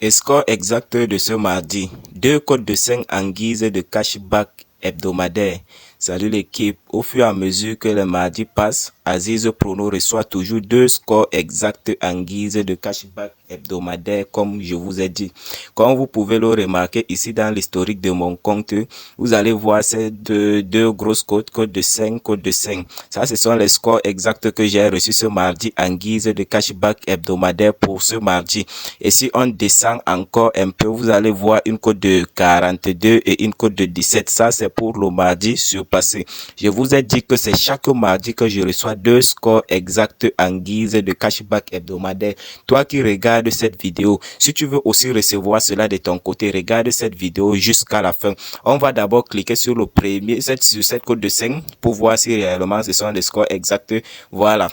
Et score exact de ce mardi. Deux codes de 5 en guise de cashback hebdomadaire. Salut l'équipe. Au fur et à mesure que le mardi passe, Aziz Prono reçoit toujours deux scores exacts en guise de cashback hebdomadaire, comme je vous ai dit. Comme vous pouvez le remarquer ici dans l'historique de mon compte, vous allez voir ces deux grosses codes, code de 5, code de 5. Ça, ce sont les scores exacts que j'ai reçus ce mardi en guise de cashback hebdomadaire pour ce mardi. Et si on descend encore un peu, vous allez voir une cote de 42 et une cote de 17. Ça, c'est pour le mardi surpassé. Je vous ai dit que c'est chaque mardi que je reçois deux scores exacts en guise de cashback hebdomadaire. Toi qui regardes cette vidéo, si tu veux aussi recevoir cela de ton côté, regarde cette vidéo jusqu'à la fin. On va d'abord cliquer sur le premier, sur cette cote de 5 pour voir si réellement ce sont des scores exacts. Voilà.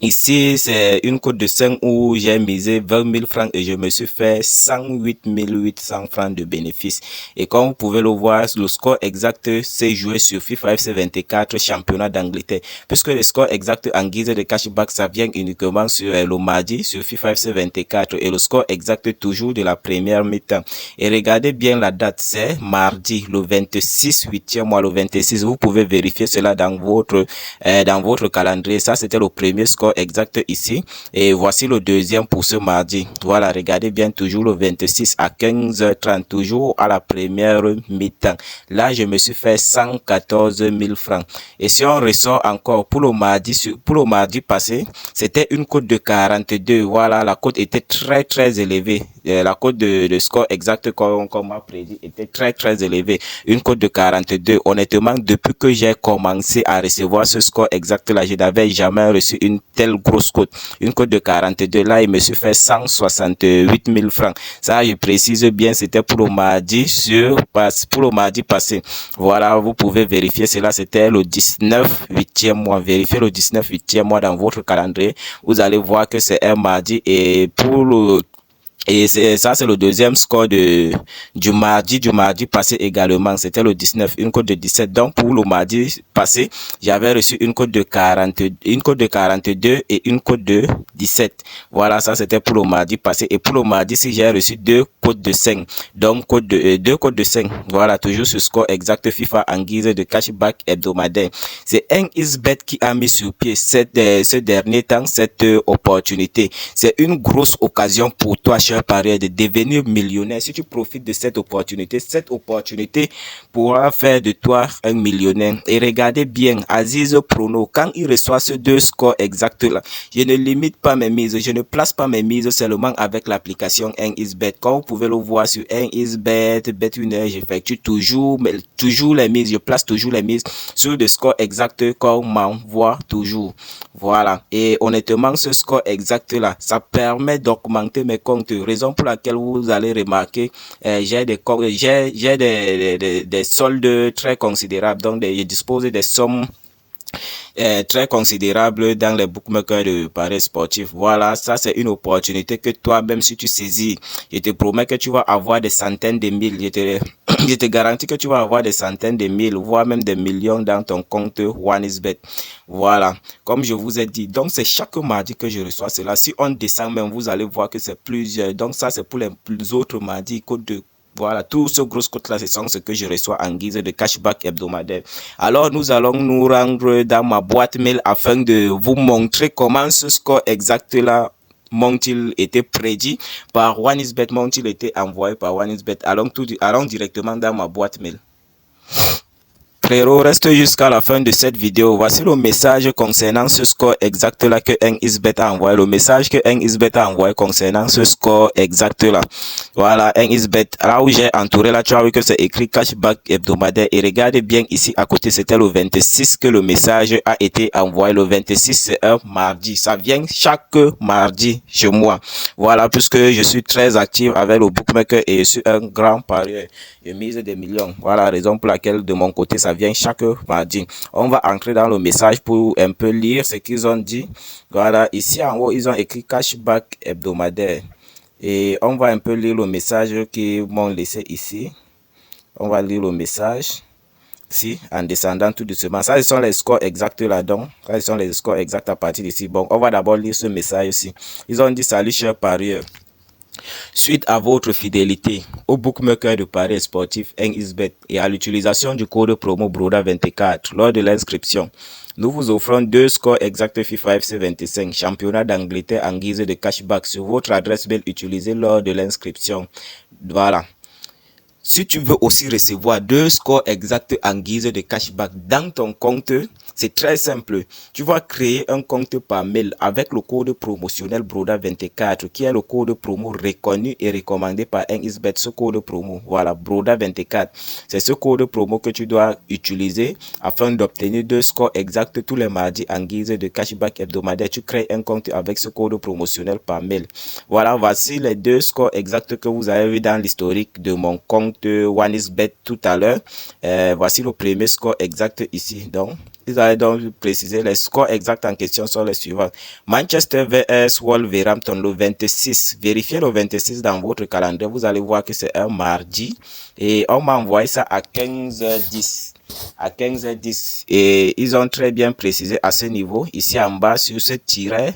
Ici, c'est une cote de 5 où j'ai misé 20 000 francs et je me suis fait 108 800 francs de bénéfices. Et comme vous pouvez le voir, le score exact s'est joué sur FIFA FC 24 championnat d'Angleterre. Puisque le score exact en guise de cashback, ça vient uniquement sur le mardi sur FIFA FC 24 et le score exact toujours de la première mi-temps. Et regardez bien la date, c'est mardi, le 26 8e mois, le 26. Vous pouvez vérifier cela dans votre calendrier. Ça, c'était le premier score exact ici et voici le deuxième pour ce mardi. Voilà, regardez bien, toujours le 26 à 15h30, toujours à la première mi-temps. Là, je me suis fait 114 000 francs. Et si on ressort encore pour le mardi passé, c'était une cote de 42. Voilà, la cote était très élevée. La cote de score exact comme m'a prédit était très élevée. Une cote de 42. Honnêtement, depuis que j'ai commencé à recevoir ce score exact là, je n'avais jamais reçu une telle grosse cote. Une cote de 42. Là, il me suis fait 168 000 francs. Ça, je précise bien, c'était pour le mardi passé. Voilà, vous pouvez vérifier cela. C'était le 19 8e mois. Vérifiez le 19 8e mois dans votre calendrier. Vous allez voir que c'est un mardi et ça, c'est le deuxième score du mardi passé également. C'était le 19, une cote de 17. Donc, pour le mardi passé, j'avais reçu une cote de 42 et une cote de 17. Voilà, ça, c'était pour le mardi passé. Et pour le mardi, si j'ai reçu deux cotes de 5. Donc, deux cotes de 5. Voilà, toujours ce score exact FIFA en guise de cashback hebdomadaire. C'est un Xbet qui a mis sur pied ce dernier temps cette opportunité. C'est une grosse occasion pour toi, cher parieur, de devenir millionnaire. Si tu profites de cette opportunité pourra faire de toi un millionnaire. Et regardez bien, Aziz Prono, quand il reçoit ces deux scores exacts là, je ne limite pas mes mises, je ne place pas mes mises seulement avec l'application 1xBet. Comme vous pouvez le voir sur 1xBet, BetWinner, j'effectue toujours les mises, je place toujours les mises sur des scores exacts qu'on m'envoie toujours. Voilà. Et honnêtement, ce score exact là, ça permet d'augmenter mes comptes. Raison pour laquelle vous allez remarquer, j'ai des soldes très considérables. Donc, je dispose des sommes très considérable dans les bookmakers de paris sportifs. Voilà, ça c'est une opportunité que toi-même si tu saisis, je te promets que tu vas avoir des centaines de mille. Je te garantis que tu vas avoir des centaines de mille, voire même des millions dans ton compte OneXBet. Voilà, comme je vous ai dit, donc c'est chaque mardi que je reçois cela. Si on descend même, vous allez voir que c'est plusieurs. Donc ça c'est pour les autres mardis, code de voilà, tout ce gros cote-là, ce sont ce que je reçois en guise de cashback hebdomadaire. Alors, nous allons nous rendre dans ma boîte mail afin de vous montrer comment ce score exact-là m'ont-ils été prédit par OneXBet, m'ont-ils été envoyés par OneXBet. Allons directement dans ma boîte mail. Frérot, reste jusqu'à la fin de cette vidéo. Voici le message concernant ce score exact là que 1xBet a envoyé. Le message que 1xBet a envoyé concernant ce score exact là. Voilà, 1xBet. Là où j'ai entouré là, tu as vu que c'est écrit cashback hebdomadaire. Et regardez bien ici à côté, c'était le 26 que le message a été envoyé. Le 26, c'est un mardi. Ça vient chaque mardi chez moi. Voilà, puisque je suis très actif avec le bookmaker et je suis un grand parieur. Je mise des millions. Voilà la raison pour laquelle de mon côté, ça vient chaque mardi. On va entrer dans le message pour un peu lire ce qu'ils ont dit. Voilà, ici en haut, ils ont écrit cashback hebdomadaire. Et on va un peu lire le message qu'ils m'ont laissé ici. On va lire le message. Ici, en descendant tout doucement. Ça, ce sont les scores exacts là-dedans. Ça, ce sont les scores exacts à partir d'ici. Bon, on va d'abord lire ce message ici. Ils ont dit, salut cher parieur. Suite à votre fidélité au bookmaker de paris sportif 1xBet et à l'utilisation du code promo BRODA24 lors de l'inscription, nous vous offrons 2 scores exacts FIFA FC 25 championnat d'Angleterre en guise de cashback sur votre adresse mail utilisée lors de l'inscription. Voilà. Si tu veux aussi recevoir 2 scores exacts en guise de cashback dans ton compte, c'est très simple. Tu vas créer un compte par mail avec le code promotionnel BRODA24 qui est le code promo reconnu et recommandé par 1xBet. Ce code promo, voilà, BRODA24. C'est ce code promo que tu dois utiliser afin d'obtenir 2 scores exacts tous les mardis en guise de cashback hebdomadaire. Tu crées un compte avec ce code promotionnel par mail. Voilà, voici les 2 scores exacts que vous avez vu dans l'historique de mon compte 1xBet tout à l'heure. Voici le premier score exact ici. Donc, ils allaient donc préciser les scores exacts en question sont les suivants. Manchester vs Wolverhampton le 26. Vérifiez le 26 dans votre calendrier. Vous allez voir que c'est un mardi. Et on m'a envoyé ça à 15h10. À 15h10. Et ils ont très bien précisé à ce niveau. Ici en bas sur ce tiret.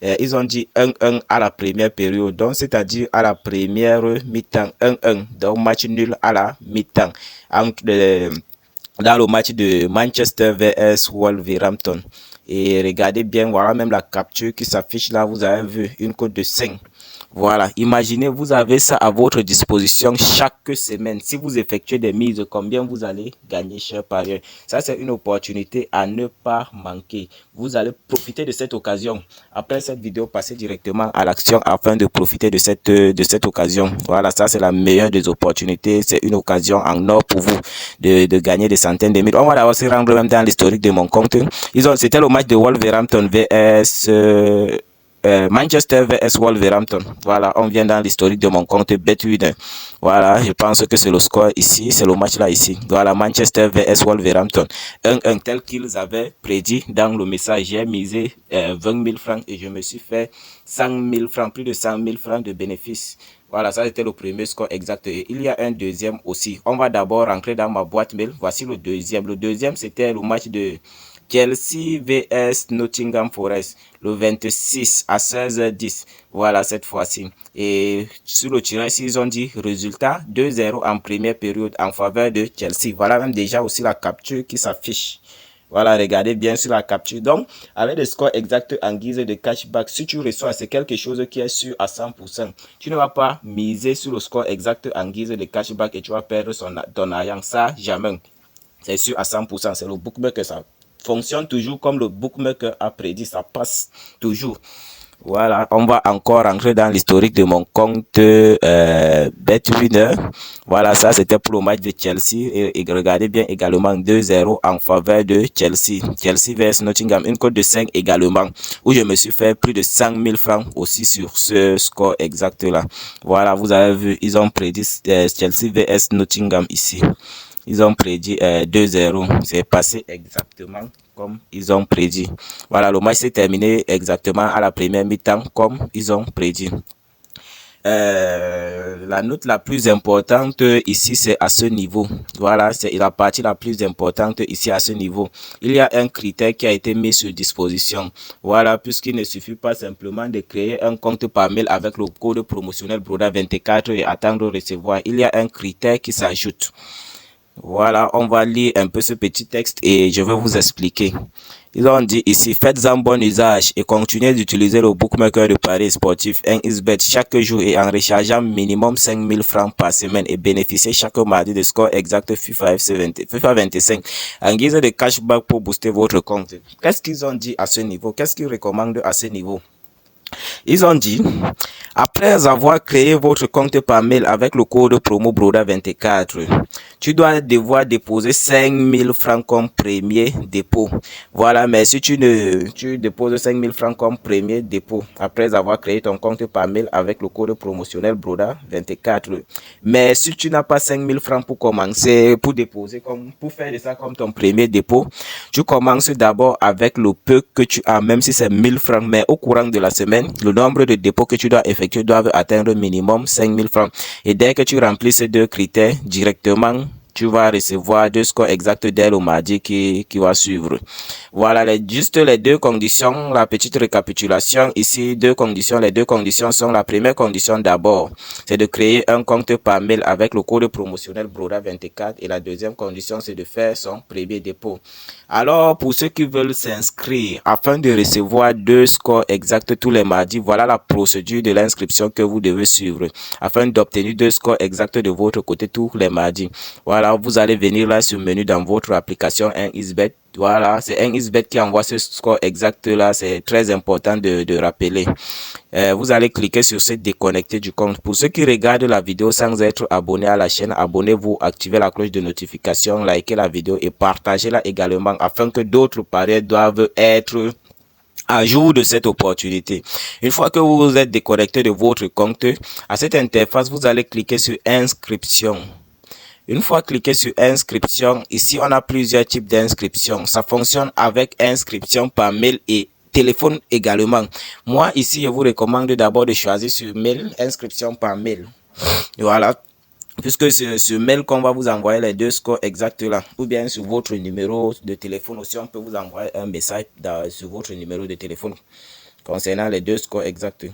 Ils ont dit 1-1 à la première période. Donc, c'est-à-dire à la première mi-temps. 1-1. Donc, match nul à la mi-temps. Dans le match de Manchester vs Wolverhampton. Et regardez bien, voilà même la capture qui s'affiche là, vous avez vu une cote de 5. Voilà, imaginez, vous avez ça à votre disposition chaque semaine. Si vous effectuez des mises, combien vous allez gagner, cher parieur. Ça, c'est une opportunité à ne pas manquer. Vous allez profiter de cette occasion. Après cette vidéo, passez directement à l'action afin de profiter de cette occasion. Voilà, ça, c'est la meilleure des opportunités. C'est une occasion en or pour vous de gagner des centaines de mille. On va d'abord se rendre même dans l'historique de mon compte. C'était le match de Wolverhampton vs... Manchester vs Wolverhampton. Voilà, on vient dans l'historique de mon compte Bet1. Voilà, je pense que c'est le score ici, c'est le match là ici. Voilà, Manchester vs Wolverhampton. 1-1 tel qu'ils avaient prédit dans le message. J'ai misé 20 000 francs et je me suis fait 100 000 francs, plus de 100 000 francs de bénéfices. Voilà, ça c'était le premier score exact. Et il y a un deuxième aussi. On va d'abord rentrer dans ma boîte mail. Voici le deuxième. Le deuxième, c'était le match de Chelsea vs Nottingham Forest, le 26 à 16h10. Voilà, cette fois-ci. Et sur le tirage, ils ont dit résultat 2-0 en première période en faveur de Chelsea. Voilà même déjà aussi la capture qui s'affiche. Voilà, regardez bien sur la capture. Donc, avec le score exact en guise de cashback, si tu reçois, c'est quelque chose qui est sûr à 100%. Tu ne vas pas miser sur le score exact en guise de cashback et tu vas perdre ton argent. Ça, jamais. C'est sûr à 100%. C'est le bookmaker, ça fonctionne toujours comme le bookmaker a prédit, ça passe toujours. Voilà, on va encore rentrer dans l'historique de mon compte Bet1. Voilà, ça c'était pour le match de Chelsea. Et regardez bien également 2-0 en faveur de Chelsea. Chelsea vs Nottingham, une cote de 5 également. Où je me suis fait plus de 100 000 francs aussi sur ce score exact là. Voilà, vous avez vu, ils ont prédit Chelsea vs Nottingham ici. Ils ont prédit 2-0. C'est passé exactement comme ils ont prédit. Voilà, le match s'est terminé exactement à la première mi-temps comme ils ont prédit. La note la plus importante ici, c'est à ce niveau. Voilà, c'est la partie la plus importante ici à ce niveau. Il y a un critère qui a été mis sur disposition. Voilà, puisqu'il ne suffit pas simplement de créer un compte par mail avec le code promotionnel BRODA24 et attendre de recevoir. Il y a un critère qui s'ajoute. Voilà, on va lire un peu ce petit texte et je vais vous expliquer. Ils ont dit ici, faites-en bon usage et continuez d'utiliser le bookmaker de paris sportif 1xBet chaque jour et en rechargeant minimum 5 000 francs par semaine et bénéficiez chaque mardi de score exact FIFA 25 en guise de cashback pour booster votre compte. Qu'est-ce qu'ils ont dit à ce niveau? Qu'est-ce qu'ils recommandent à ce niveau? Ils ont dit, après avoir créé votre compte par mail avec le code promo BRODA24, tu dois devoir déposer 5 000 francs comme premier dépôt. Voilà, mais si tu déposes 5 000 francs comme premier dépôt, après avoir créé ton compte par mail avec le code promotionnel BRODA24, mais si tu n'as pas 5 000 francs pour commencer, pour déposer, pour faire de ça comme ton premier dépôt, tu commences d'abord avec le peu que tu as, même si c'est 1000 francs, mais au courant de la semaine, le nombre de dépôts que tu dois effectuer doivent atteindre minimum 5 000 francs. Et dès que tu remplis ces deux critères, directement, tu vas recevoir 2 scores exacts dès le mardi qui va suivre. Voilà, juste les 2 conditions, la petite récapitulation. Ici, 2 conditions. Les 2 conditions sont: la première condition d'abord, c'est de créer un compte par mail avec le code promotionnel Broda24. Et la deuxième condition, c'est de faire son premier dépôt. Alors, pour ceux qui veulent s'inscrire afin de recevoir 2 scores exacts tous les mardis, voilà la procédure de l'inscription que vous devez suivre afin d'obtenir 2 scores exacts de votre côté tous les mardis. Voilà, vous allez venir là sur le menu dans votre application 1xBet. Voilà, c'est 1xBet qui envoie ce score exact là, c'est très important de rappeler. Vous allez cliquer sur ce déconnecter du compte. Pour ceux qui regardent la vidéo sans être abonné à la chaîne, abonnez-vous, activez la cloche de notification, likez la vidéo et partagez-la également afin que d'autres parieurs doivent être à jour de cette opportunité. Une fois que vous êtes déconnecté de votre compte, à cette interface, vous allez cliquer sur inscription. Une fois cliqué sur inscription, ici on a plusieurs types d'inscription. Ça fonctionne avec inscription par mail et téléphone également. Moi ici je vous recommande d'abord de choisir sur mail, inscription par mail. Voilà. Puisque c'est ce mail qu'on va vous envoyer les 2 scores exacts là, ou bien sur votre numéro de téléphone aussi, on peut vous envoyer un message sur votre numéro de téléphone concernant les 2 scores exacts.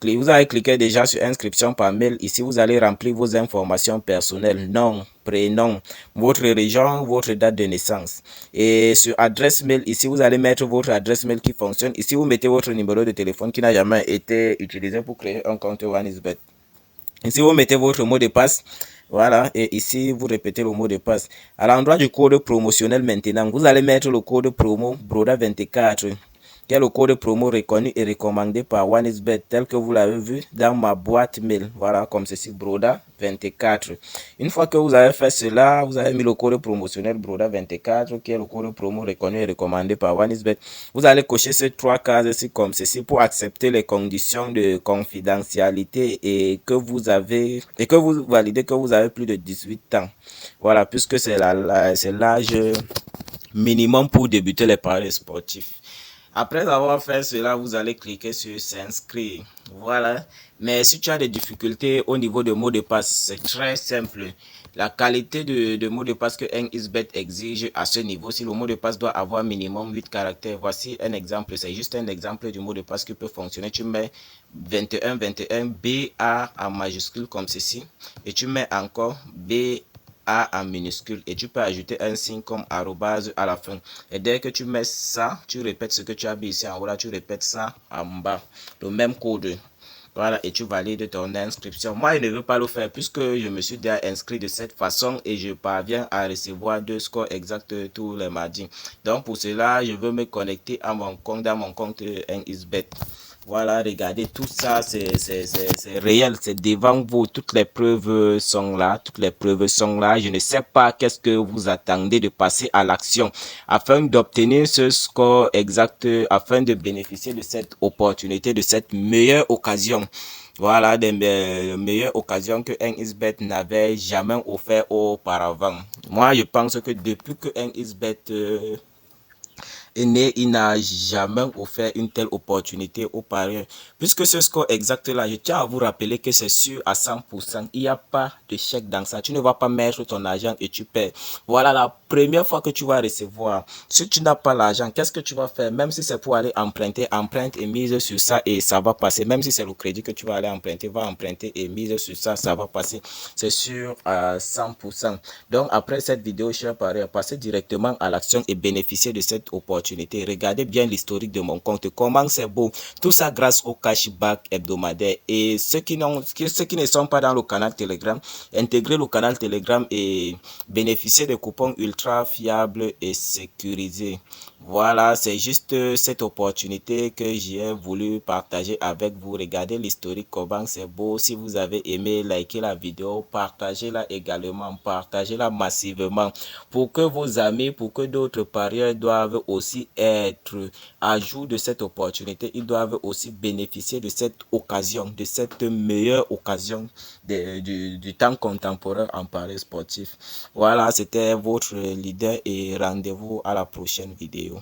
Vous allez cliquer déjà sur inscription par mail. Ici, vous allez remplir vos informations personnelles, nom, prénom, votre région, votre date de naissance. Et sur adresse mail, ici, vous allez mettre votre adresse mail qui fonctionne. Ici, vous mettez votre numéro de téléphone qui n'a jamais été utilisé pour créer un compte 1xBet. Ici, vous mettez votre mot de passe. Voilà, et ici, vous répétez le mot de passe. À l'endroit du code promotionnel maintenant, vous allez mettre le code promo Broda24. Qui est le code promo reconnu et recommandé par 1xBet, tel que vous l'avez vu dans ma boîte mail. Voilà, comme ceci, Broda24. Une fois que vous avez fait cela, vous avez mis le code promotionnel Broda24, qui est le code promo reconnu et recommandé par 1xBet. Vous allez cocher ces 3 cases ici comme ceci pour accepter les conditions de confidentialité et que vous validez que vous avez plus de 18 ans. Voilà, puisque c'est l'âge minimum pour débuter les paris sportifs. Après avoir fait cela, vous allez cliquer sur s'inscrire. Voilà. Mais si tu as des difficultés au niveau de mot de passe, c'est très simple. La qualité de mot de passe que 1xBet exige à ce niveau, si le mot de passe doit avoir minimum 8 caractères. Voici un exemple. C'est juste un exemple du mot de passe qui peut fonctionner. Tu mets 21 21 BA en majuscule comme ceci. Et tu mets encore B A en minuscule et tu peux ajouter un signe comme arrobase à la fin. Et dès que tu mets ça, tu répètes ce que tu as mis ici en haut, là, tu répètes ça en bas. Le même code. Voilà, et tu valides ton inscription. Moi, je ne veux pas le faire puisque je me suis déjà inscrit de cette façon et je parviens à recevoir 2 scores exacts tous les mardis. Donc, pour cela, je veux me connecter à mon compte, dans mon compte 1xBet. Voilà, regardez, tout ça, c'est réel, c'est devant vous. Toutes les preuves sont là, toutes les preuves sont là. Je ne sais pas qu'est-ce que vous attendez de passer à l'action afin d'obtenir ce score exact, afin de bénéficier de cette opportunité, de cette meilleure occasion. Voilà, des meilleures occasions que 1xBet n'avait jamais offert auparavant. Moi, je pense que depuis que 1xBet est né, il n'a jamais offert une telle opportunité aux parieurs. Puisque ce score exact là, je tiens à vous rappeler que c'est sûr à 100%. Il n'y a pas de chèque dans ça. Tu ne vas pas mettre ton argent et tu perds. Voilà la première fois que tu vas recevoir. Si tu n'as pas l'argent, qu'est-ce que tu vas faire? Même si c'est pour aller emprunter, emprunte et mise sur ça et ça va passer. Même si c'est le crédit que tu vas aller emprunter, va emprunter et mise sur ça, ça va passer. C'est sûr à 100%. Donc après cette vidéo, chers parieurs, passez directement à l'action et bénéficiez de cette opportunité. Regardez bien l'historique de mon compte, comment c'est beau. Tout ça grâce au cashback hebdomadaire. Et ceux qui ne sont pas dans le canal Telegram, intégrez le canal Telegram et bénéficiez de coupons ultra fiables et sécurisés. Voilà, c'est juste cette opportunité que j'ai voulu partager avec vous. Regardez l'historique, comment c'est beau. Si vous avez aimé, likez la vidéo, partagez-la également, partagez-la massivement pour que vos amis, pour que d'autres parieurs doivent aussi être à jour de cette opportunité. Ils doivent aussi bénéficier de cette occasion, de cette meilleure occasion du temps contemporain en paris sportif. Voilà, c'était votre leader et rendez-vous à la prochaine vidéo.